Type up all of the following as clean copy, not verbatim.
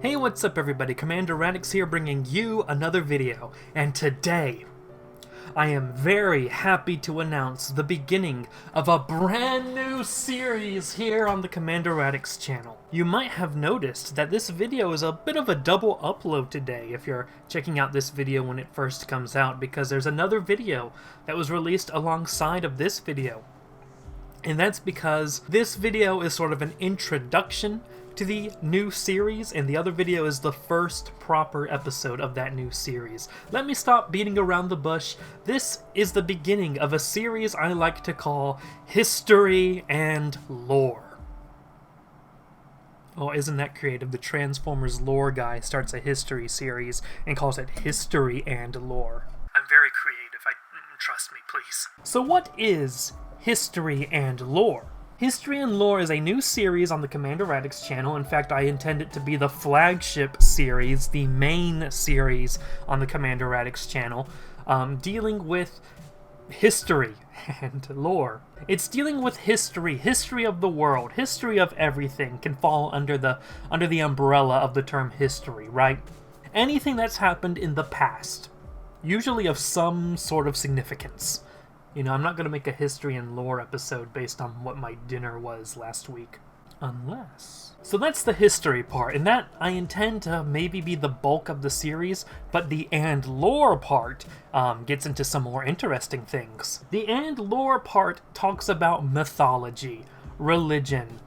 Hey, what's up everybody? Commander Radix here bringing you another video, and today I am very happy to announce the beginning of a brand new series here on the Commander Radix channel. You might have noticed that this video is a bit of a double upload today if you're checking out this video when it first comes out, because there's another video that was released alongside of this video. And that's because this video is sort of an introduction to the new series, and the other video is the first proper episode of that new series. Let me stop beating around the bush. This is the beginning of a series I like to call History and Lore. Oh, isn't that creative? The Transformers lore guy starts a history series and calls it History and Lore. I'm very creative, trust me, please. So what is History and Lore? History and Lore is a new series on the Commander Radix channel. In fact, I intend it to be the flagship series, the main series on the Commander Radix channel, dealing with history and lore. It's dealing with history of the world, history of everything can fall under the umbrella of the term history, right? Anything that's happened in the past, usually of some sort of significance. You know, I'm not going to make a history and lore episode based on what my dinner was last week. Unless. So that's the history part, and that I intend to maybe be the bulk of the series, but the and lore part gets into some more interesting things. The and lore part talks about mythology, religion,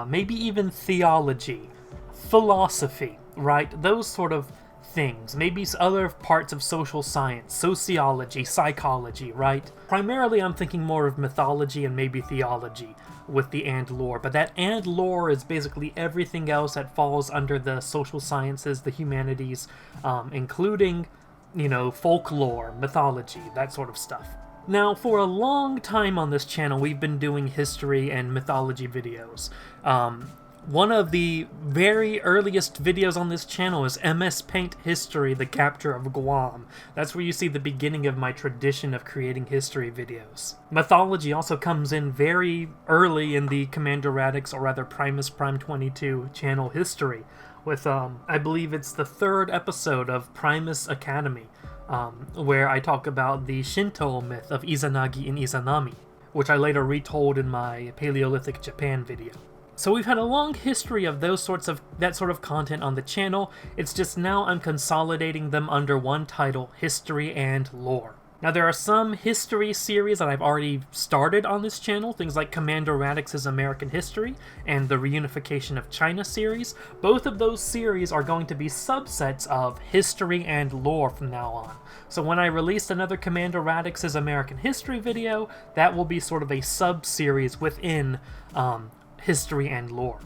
maybe even theology, philosophy, right? Those sort of things, maybe other parts of social science, sociology, psychology, right? Primarily I'm thinking more of mythology and maybe theology with the and lore, but that and lore is basically everything else that falls under the social sciences, the humanities, including, you know, folklore, mythology, that sort of stuff. Now, for a long time on this channel, we've been doing history and mythology videos. One of the very earliest videos on this channel is MS Paint History, the Capture of Guam. That's where you see the beginning of my tradition of creating history videos. Mythology also comes in very early in the Commander Radix, or rather Primus Prime 22 channel history, with, I believe it's the third episode of Primus Academy, where I talk about the Shinto myth of Izanagi and Izanami, which I later retold in my Paleolithic Japan video. So we've had a long history of that sort of content on the channel. It's just now I'm consolidating them under one title, History and Lore. Now there are some history series that I've already started on this channel, things like Commander Radix's American History and the Reunification of China series. Both of those series are going to be subsets of History and Lore from now on. So when I release another Commander Radix's American History video, that will be sort of a sub-series within History and Lore.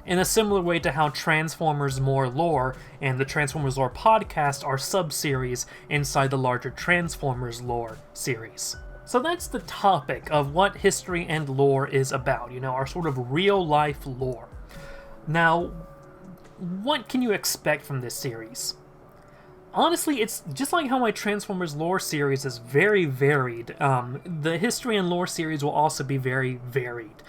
In a similar way to how Transformers More Lore and the Transformers Lore podcast are sub-series inside the larger Transformers Lore series. So that's the topic of what History and Lore is about, you know, our sort of real-life lore. Now, what can you expect from this series? Honestly, it's just like how my Transformers Lore series is very varied. The History and Lore series will also be very varied.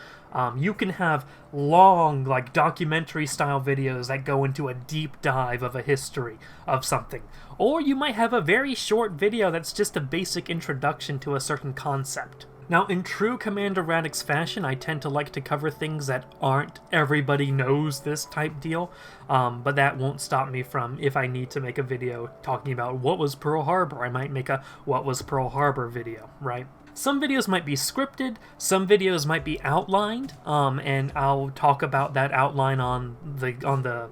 You can have long, like, documentary-style videos that go into a deep dive of a history of something. Or you might have a very short video that's just a basic introduction to a certain concept. Now, in true Commander Radix fashion, I tend to like to cover things that aren't everybody knows this type deal, but that won't stop me from, if I need to make a video talking about what was Pearl Harbor, I might make a what was Pearl Harbor video, right? Some videos might be scripted, some videos might be outlined, and I'll talk about that outline on the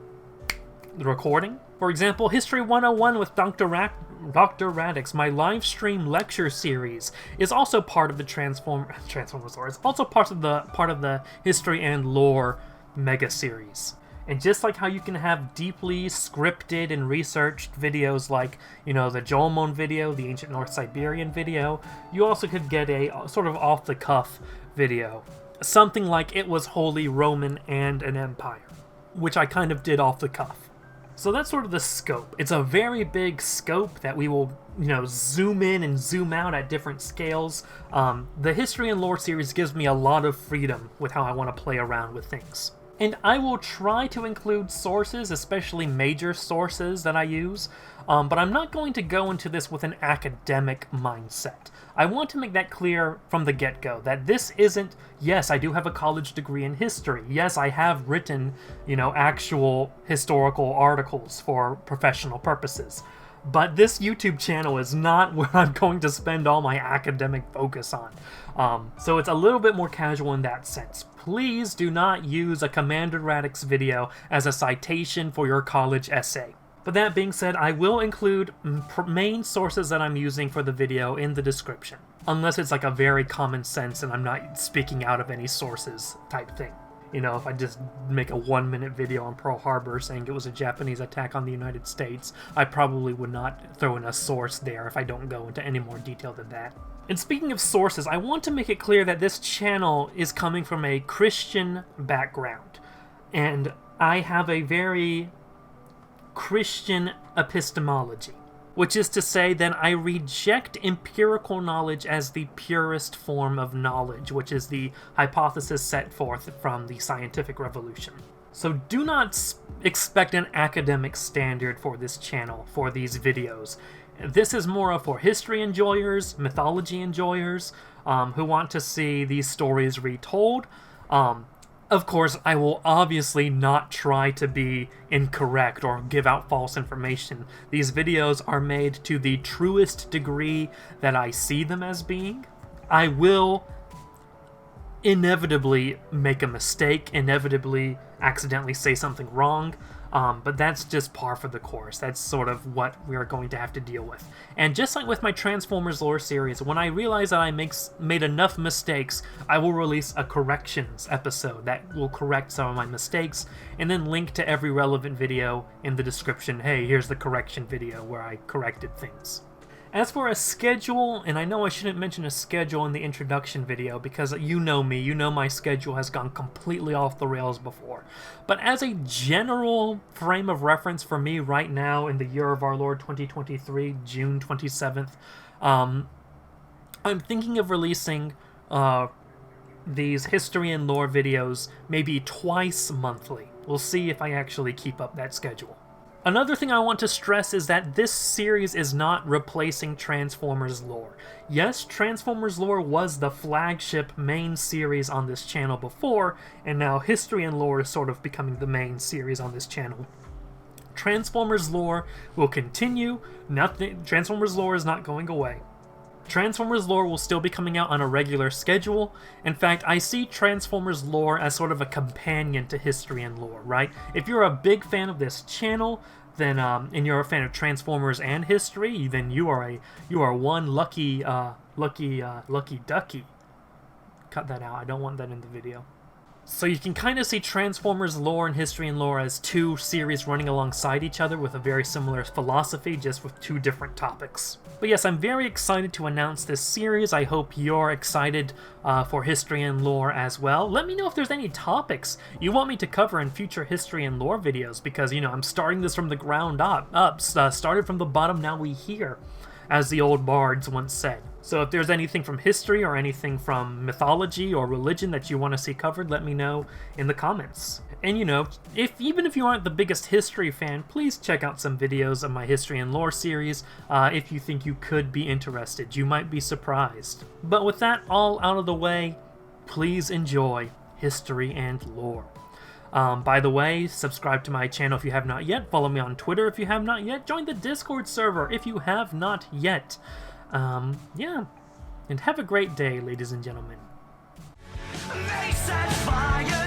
recording. For example, History 101 with Dr. Radix, my live stream lecture series, is also part of the Transformers Lore. It's also part of the History and Lore mega series. And just like how you can have deeply scripted and researched videos like, you know, the Jolmon video, the Ancient North Siberian video, you also could get a sort of off-the-cuff video. Something like It Was Holy Roman and an Empire, which I kind of did off the cuff. So that's sort of the scope. It's a very big scope that we will, you know, zoom in and zoom out at different scales. The History and Lore series gives me a lot of freedom with how I want to play around with things. And I will try to include sources, especially major sources that I use, but I'm not going to go into this with an academic mindset. I want to make that clear from the get-go, that this isn't, yes, I do have a college degree in history. Yes, I have written, actual historical articles for professional purposes. But this YouTube channel is not where I'm going to spend all my academic focus on. So it's a little bit more casual in that sense. Please do not use a Commander Radix video as a citation for your college essay. But that being said, I will include main sources that I'm using for the video in the description. Unless it's like a very common sense and I'm not speaking out of any sources type thing. If I just make a 1-minute video on Pearl Harbor saying it was a Japanese attack on the United States, I probably would not throw in a source there if I don't go into any more detail than that. And speaking of sources, I want to make it clear that this channel is coming from a Christian background. And I have a very Christian epistemology. Which is to say that I reject empirical knowledge as the purest form of knowledge, which is the hypothesis set forth from the scientific revolution. So do not expect an academic standard for this channel, for these videos. This is more for history enjoyers, mythology enjoyers, who want to see these stories retold. Of course, I will obviously not try to be incorrect or give out false information. These videos are made to the truest degree that I see them as being. I will inevitably make a mistake, inevitably accidentally say something wrong, but that's just par for the course. That's sort of what we are going to have to deal with. And just like with my Transformers lore series, when I realize that I made enough mistakes, I will release a corrections episode that will correct some of my mistakes, and then link to every relevant video in the description. Hey, here's the correction video where I corrected things. As for a schedule, and I know I shouldn't mention a schedule in the introduction video because you know me, you know my schedule has gone completely off the rails before. But as a general frame of reference for me right now in the year of our Lord 2023, June 27th, I'm thinking of releasing these history and lore videos maybe twice monthly. We'll see if I actually keep up that schedule. Another thing I want to stress is that this series is not replacing Transformers lore. Yes, Transformers lore was the flagship main series on this channel before, and now history and lore is sort of becoming the main series on this channel. Transformers lore will continue. Transformers lore is not going away. Transformers lore will still be coming out on a regular schedule. In fact, I see Transformers lore as sort of a companion to history and lore, right? If you're a big fan of this channel, then and you're a fan of Transformers and history, then you are one lucky ducky. Cut that out. I don't want that in the video. So you can kind of see Transformers lore and history and lore as two series running alongside each other with a very similar philosophy, just with two different topics. But yes, I'm very excited to announce this series. I hope you're excited for history and lore as well. Let me know if there's any topics you want me to cover in future history and lore videos, because, I'm starting this from the ground up. Started from the bottom, now we here, as the old bards once said. So if there's anything from history or anything from mythology or religion that you want to see covered, let me know in the comments. And even if you aren't the biggest history fan, please check out some videos of my history and lore series if you think you could be interested. You might be surprised. But with that all out of the way, please enjoy history and lore. By the way, subscribe to my channel if you have not yet. Follow me on Twitter if you have not yet. Join the Discord server if you have not yet. Yeah, and have a great day, ladies and gentlemen. They set fire